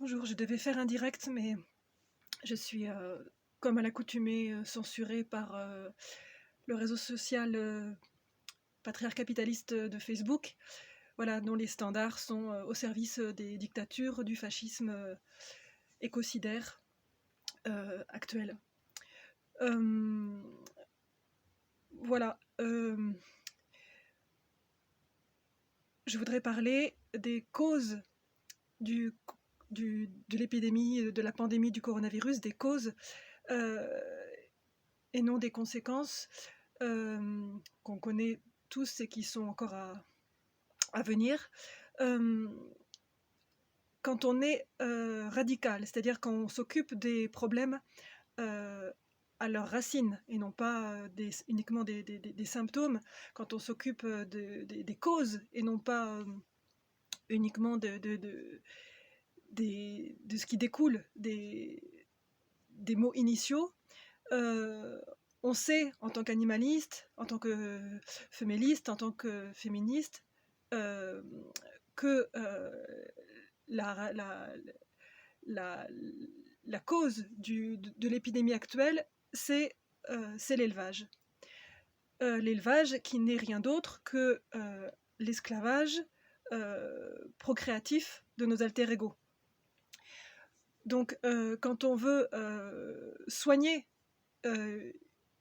Bonjour, je devais faire un direct, mais je suis, comme à l'accoutumée, censurée par le réseau social patriarcat capitaliste de Facebook, voilà, dont les standards sont au service des dictatures, du fascisme écocidaire actuel. Voilà, je voudrais parler des causes du, de l'épidémie, de la pandémie du coronavirus, des causes et non des conséquences qu'on connaît tous et qui sont encore à venir. Quand on est radical, c'est-à-dire quand on s'occupe des problèmes à leurs racines et non pas uniquement des symptômes, quand on s'occupe des causes et non pas uniquement de ce qui découle des mots initiaux, on sait, en tant qu'animaliste, en tant que femelliste, en tant que féministe, que la, la, la, la cause de l'épidémie actuelle, c'est l'élevage. L'élevage qui n'est rien d'autre que l'esclavage procréatif de nos alter-égaux. Donc, quand on veut soigner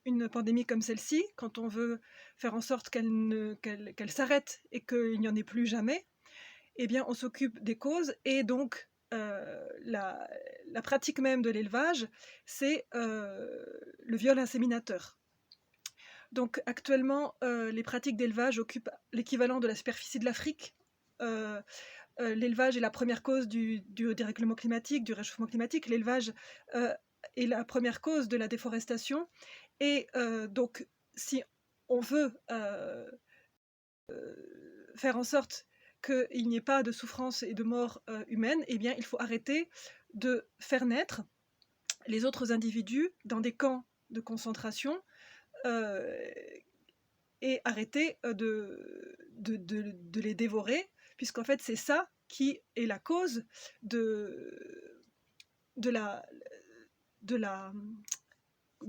une pandémie comme celle-ci, quand on veut faire en sorte qu'elle s'arrête et qu'il n'y en ait plus jamais, eh bien, on s'occupe des causes et donc la pratique même de l'élevage, c'est le viol inséminateur. Donc actuellement, les pratiques d'élevage occupent l'équivalent de la superficie de l'Afrique. L'élevage est la première cause du dérèglement climatique, du réchauffement climatique. L'élevage est la première cause de la déforestation. Et donc, si on veut faire en sorte qu'il n'y ait pas de souffrance et de mort humaine, eh bien, il faut arrêter de faire naître les autres individus dans des camps de concentration et arrêter de les dévorer, puisqu'en fait, c'est ça qui est la cause du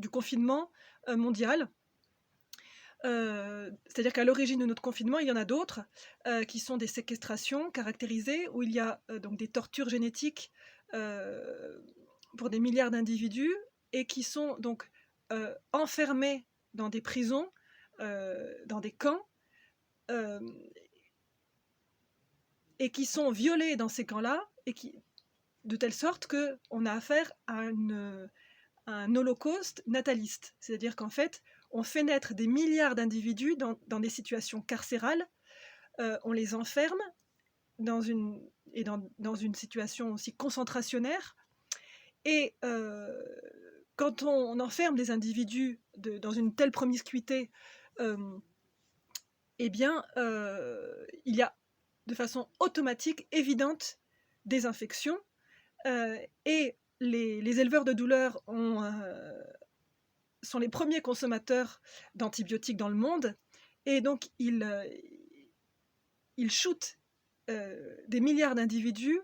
confinement mondial. C'est-à-dire qu'à l'origine de notre confinement, il y en a d'autres qui sont des séquestrations caractérisées, où il y a donc des tortures génétiques pour des milliards d'individus et qui sont donc enfermés dans des prisons, dans des camps, et qui sont violés dans ces camps-là, et de telle sorte qu'on a affaire à un holocauste nataliste. C'est-à-dire qu'en fait, on fait naître des milliards d'individus dans des situations carcérales, on les enferme dans une situation aussi concentrationnaire, et quand on enferme des individus dans une telle promiscuité, eh bien, il y a de façon automatique, évidente, des infections, et les éleveurs de douleurs sont les premiers consommateurs d'antibiotiques dans le monde, et donc ils shootent des milliards d'individus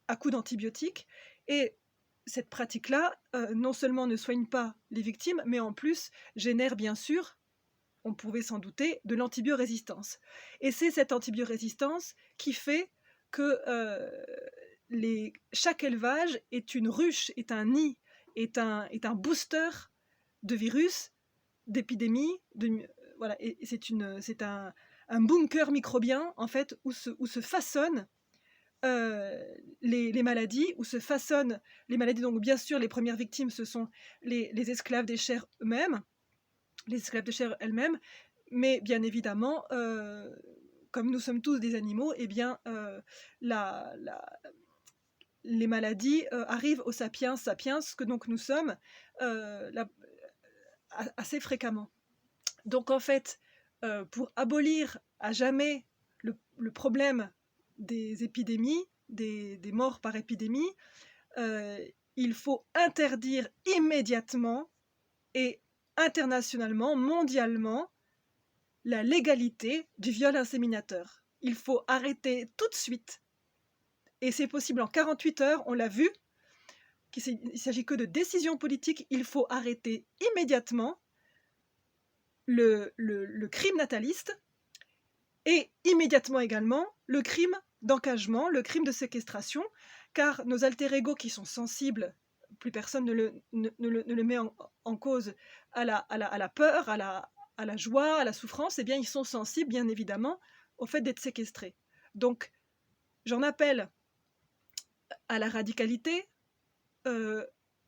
à coups d'antibiotiques, et cette pratique-là, non seulement ne soigne pas les victimes, mais en plus génère bien sûr, on pouvait s'en douter, de l'antibiorésistance. Et c'est cette antibiorésistance qui fait que chaque élevage est une ruche, est un nid, est un booster de virus, d'épidémies, voilà, et c'est un bunker microbien en fait où se façonnent les maladies, où se façonnent les maladies. Donc bien sûr, les premières victimes, ce sont les esclaves des chairs eux-mêmes, les esclaves de chair elles-mêmes, mais bien évidemment, comme nous sommes tous des animaux, eh bien, les maladies arrivent aux sapiens que donc nous sommes assez fréquemment. Donc en fait, pour abolir à jamais le problème des épidémies, des morts par épidémie, il faut interdire immédiatement et internationalement, mondialement, la légalité du viol inséminateur. Il faut arrêter tout de suite et c'est possible en 48 heures, on l'a vu, qu'il ne s'agit que de décisions politiques. Il faut arrêter immédiatement le crime nataliste et immédiatement également le crime d'encagement, le crime de séquestration, car nos alter-ego qui sont sensibles, plus personne ne le met en cause à la peur, à la joie, à la souffrance, eh bien ils sont sensibles bien évidemment au fait d'être séquestrés. Donc j'en appelle à la radicalité,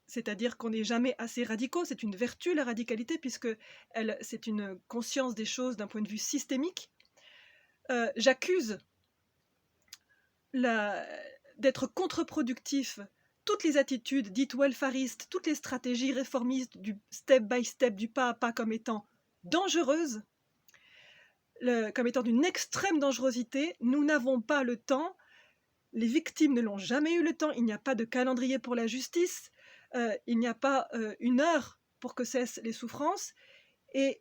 c'est-à-dire qu'on n'est jamais assez radicaux, c'est une vertu la radicalité, puisque c'est une conscience des choses d'un point de vue systémique. J'accuse d'être contre-productif toutes les attitudes dites welfaristes, toutes les stratégies réformistes du step by step, du pas à pas, comme étant dangereuses, comme étant d'une extrême dangerosité. Nous n'avons pas le temps, les victimes ne l'ont jamais eu le temps, il n'y a pas de calendrier pour la justice, il n'y a pas une heure pour que cessent les souffrances, et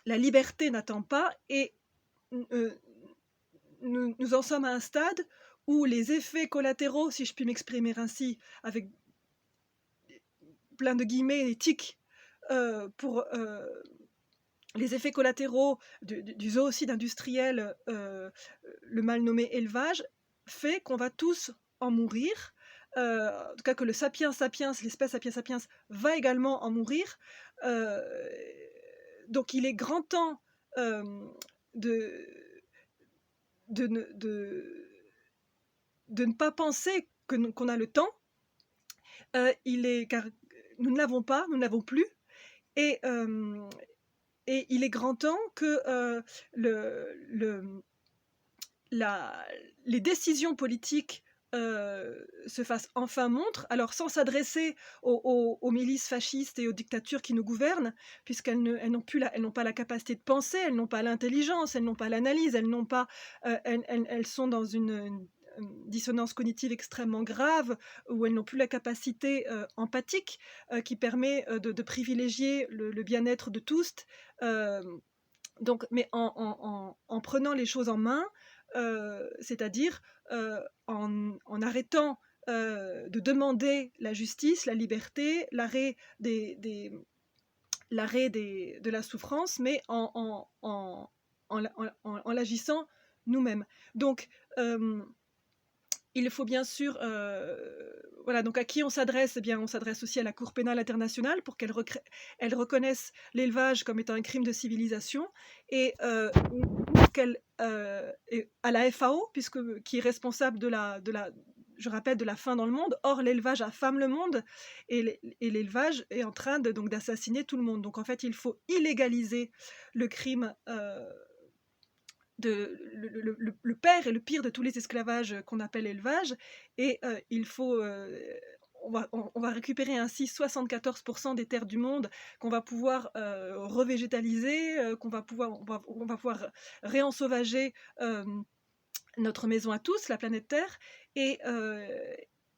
la liberté n'attend pas, et nous en sommes à un stade où les effets collatéraux, si je puis m'exprimer ainsi, avec plein de guillemets éthiques, pour les effets collatéraux du zoocide industriel, le mal nommé élevage, fait qu'on va tous en mourir. En tout cas que le sapiens sapiens, l'espèce sapiens sapiens, va également en mourir. Donc il est grand temps de ne pas penser qu'on a le temps. Car nous ne l'avons pas, nous ne l'avons plus, et il est grand temps que les décisions politiques se fassent enfin montre, alors sans s'adresser aux milices fascistes et aux dictatures qui nous gouvernent, puisqu'elles n'ont pas la capacité de penser, elles n'ont pas l'intelligence, elles n'ont pas l'analyse, elles sont dans une dissonance cognitive extrêmement grave, où elles n'ont plus la capacité empathique qui permet de privilégier le bien-être de tous. Donc, mais en prenant les choses en main, c'est-à-dire en arrêtant de demander la justice, la liberté, l'arrêt de la souffrance, mais en l'agissant nous-mêmes. Donc, il faut bien sûr, voilà, donc à qui on s'adresse? Eh bien, on s'adresse aussi à la Cour pénale internationale pour qu'elle reconnaisse l'élevage comme étant un crime de civilisation, et à la FAO, qui est responsable je rappelle, de la faim dans le monde. Or, l'élevage affame le monde, et l'élevage est en train donc d'assassiner tout le monde. Donc, en fait, il faut illégaliser le crime, le père et le pire de tous les esclavages qu'on appelle élevage, et on va récupérer ainsi 74% des terres du monde qu'on va pouvoir revégétaliser, on va pouvoir réensauvager notre maison à tous, la planète Terre,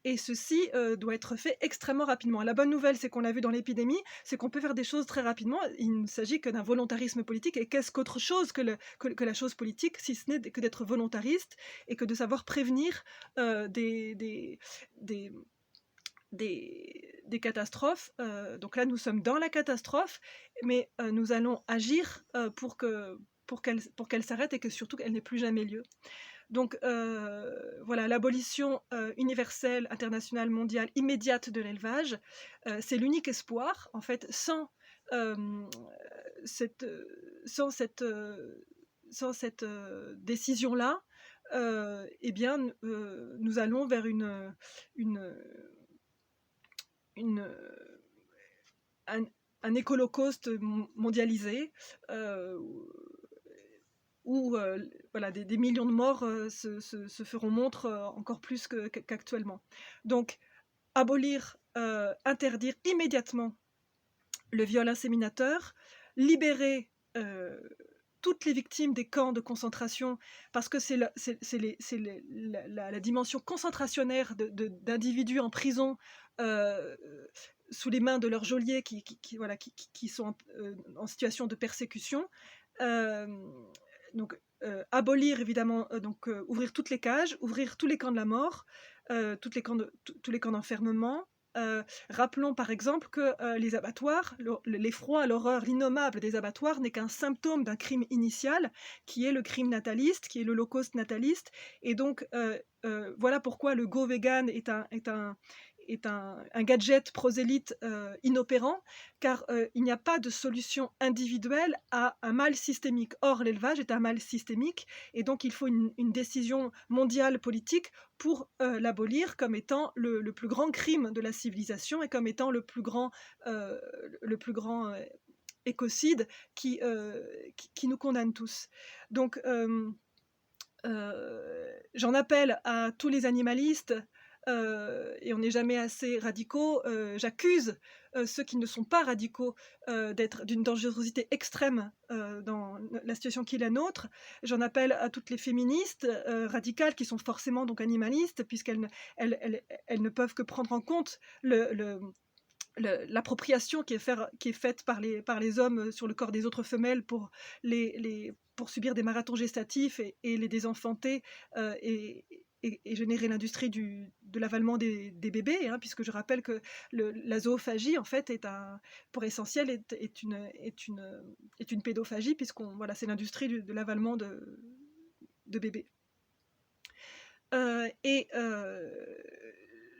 et ceci doit être fait extrêmement rapidement. La bonne nouvelle, c'est qu'on l'a vu dans l'épidémie, c'est qu'on peut faire des choses très rapidement. Il ne s'agit que d'un volontarisme politique. Et qu'est-ce qu'autre chose que la chose politique, si ce n'est que d'être volontariste et que de savoir prévenir des catastrophes. Donc là, nous sommes dans la catastrophe, mais nous allons agir pour qu'elle s'arrête, et que surtout qu'elle n'ait plus jamais lieu. Donc voilà, l'abolition universelle, internationale, mondiale, immédiate de l'élevage, c'est l'unique espoir. En fait, sans cette décision-là, eh bien, nous allons vers un écolocauste mondialisé, où voilà, des millions de morts se feront montre encore plus qu'actuellement. Donc, abolir, interdire immédiatement le viol inséminateur, libérer toutes les victimes des camps de concentration, parce que c'est la dimension concentrationnaire d'individus en prison sous les mains de leurs geôliers qui sont en situation de persécution. Donc abolir évidemment, ouvrir toutes les cages, ouvrir tous les camps de la mort, tous les camps d'enfermement. Rappelons par exemple que les abattoirs, l'effroi, l'horreur, l'innommable des abattoirs n'est qu'un symptôme d'un crime initial, qui est le crime nataliste, qui est l'Holocauste nataliste. Et donc, voilà pourquoi le Go Vegan est un gadget prosélyte inopérant, car il n'y a pas de solution individuelle à un mal systémique. Or, l'élevage est un mal systémique, et donc il faut une décision mondiale politique pour l'abolir comme étant le plus grand crime de la civilisation et comme étant le plus grand écocide qui nous condamne tous. Donc, j'en appelle à tous les animalistes, et on n'est jamais assez radicaux. J'accuse ceux qui ne sont pas radicaux d'être d'une dangerosité extrême dans la situation qui est la nôtre. J'en appelle à toutes les féministes radicales qui sont forcément donc animalistes, puisqu'elles elles ne peuvent que prendre en compte l'appropriation qui est faite par les hommes sur le corps des autres femelles pour subir des marathons gestatifs et les désenfanter et générer l'industrie de l'avalement des bébés, hein, puisque je rappelle que la zoophagie, en fait, pour essentiel, est une pédophagie, voilà, c'est l'industrie de l'avalement de bébés.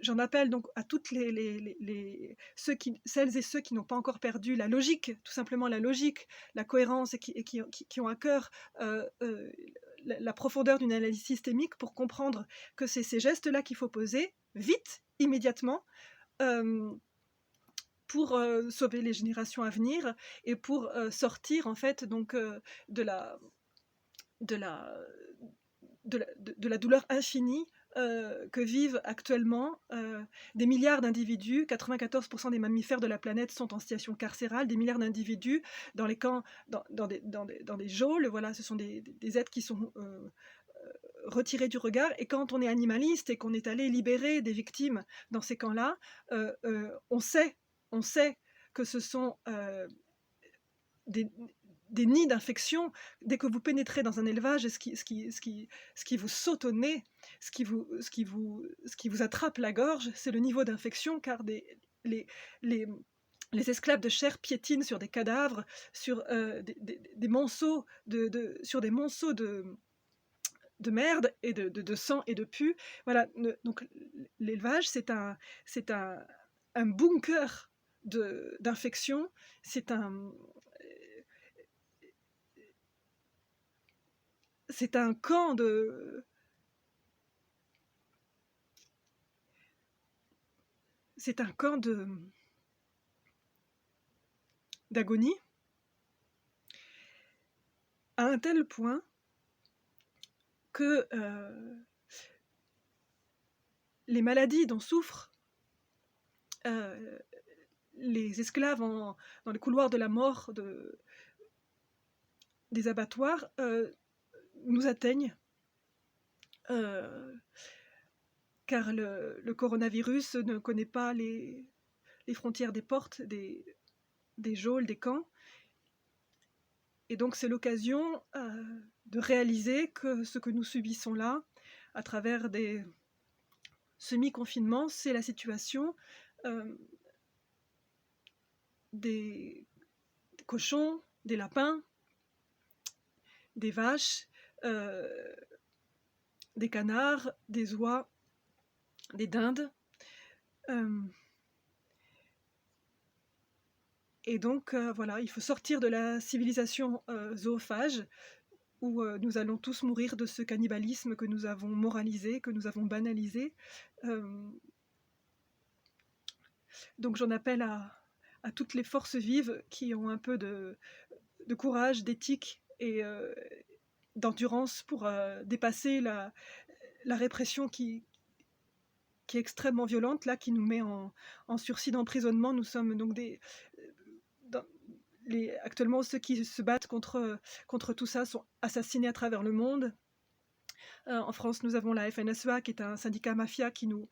J'en appelle donc à toutes celles et ceux qui n'ont pas encore perdu la logique, tout simplement la logique, la cohérence, et qui ont à cœur la profondeur d'une analyse systémique pour comprendre que c'est ces gestes-là qu'il faut poser, vite, immédiatement, pour sauver les générations à venir et pour sortir en fait donc de la douleur infinie que vivent actuellement des milliards d'individus. 94% des mammifères de la planète sont en situation carcérale, des milliards d'individus dans les camps, dans des geôles. Voilà, ce sont des êtres qui sont retirés du regard. Et quand on est animaliste et qu'on est allé libérer des victimes dans ces camps-là, on sait que ce sont des nids d'infection. Dès que vous pénétrez dans un élevage, ce qui vous saute au nez, ce qui vous attrape la gorge, c'est le niveau d'infection, car les esclaves de chair piétinent sur des cadavres, sur des monceaux sur des monceaux de merde et de sang et de pus. Voilà, donc l'élevage, c'est un bunker d'infection, c'est un camp d'agonie, à un tel point que les maladies dont souffrent les esclaves dans les couloirs de la mort des abattoirs nous atteignent, car le coronavirus ne connaît pas les frontières des portes, des geôles, des camps. Et donc c'est l'occasion de réaliser que ce que nous subissons là, à travers des semi-confinements, c'est la situation des cochons, des lapins, des vaches, des canards, des oies, des dindes. Et donc voilà, il faut sortir de la civilisation zoophage, où nous allons tous mourir de ce cannibalisme que nous avons moralisé, que nous avons banalisé. Donc j'en appelle à toutes les forces vives qui ont un peu de courage, d'éthique et d'endurance pour dépasser la répression qui est extrêmement violente, là, qui nous met en sursis d'emprisonnement. Nous sommes donc actuellement, ceux qui se battent contre tout ça sont assassinés à travers le monde. En France, nous avons la FNSEA, qui est un syndicat mafia qui nous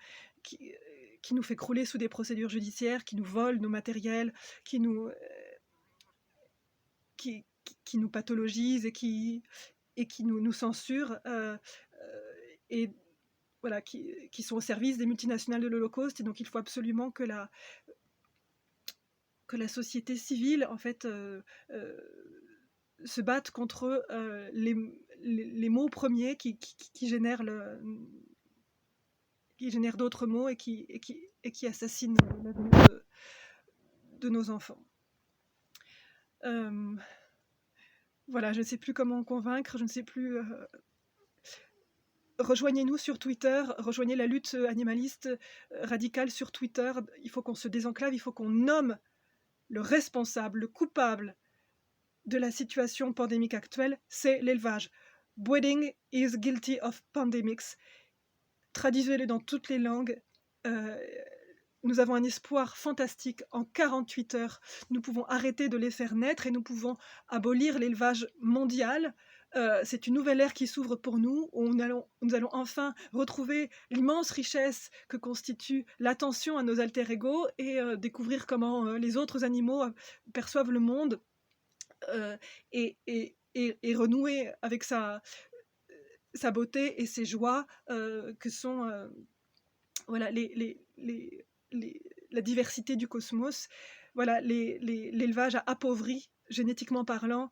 fait crouler sous des procédures judiciaires, qui nous vole nos matériels, qui nous pathologise et qui et qui nous censurent, et voilà, qui sont au service des multinationales de l'Holocauste. Et donc il faut absolument que la société civile, en fait, se batte contre les mots premiers qui génèrent d'autres mots et qui assassinent l'avenir de nos enfants. Voilà, je ne sais plus comment convaincre, je ne sais plus. Rejoignez-nous sur Twitter, rejoignez la lutte animaliste radicale sur Twitter. Il faut qu'on se désenclave, il faut qu'on nomme le responsable, le coupable de la situation pandémique actuelle, c'est l'élevage. Breeding is guilty of pandemics. Traduisez-le dans toutes les langues. Nous avons un espoir fantastique. En 48 heures, nous pouvons arrêter de les faire naître et nous pouvons abolir l'élevage mondial. C'est une nouvelle ère qui s'ouvre pour nous, où nous allons enfin retrouver l'immense richesse que constitue l'attention à nos alter ego et découvrir comment les autres animaux perçoivent le monde, et renouer avec sa beauté et ses joies, que sont voilà, la diversité du cosmos. Voilà, l'élevage a appauvri, génétiquement parlant,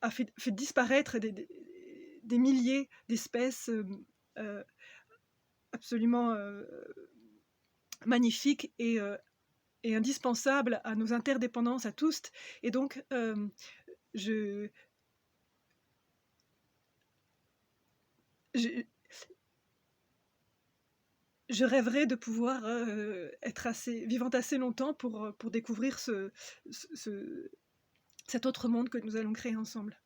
a fait disparaître des milliers d'espèces absolument magnifiques et indispensables à nos interdépendances à tous. Et donc, je rêverais de pouvoir être vivante assez longtemps pour découvrir cet autre monde que nous allons créer ensemble.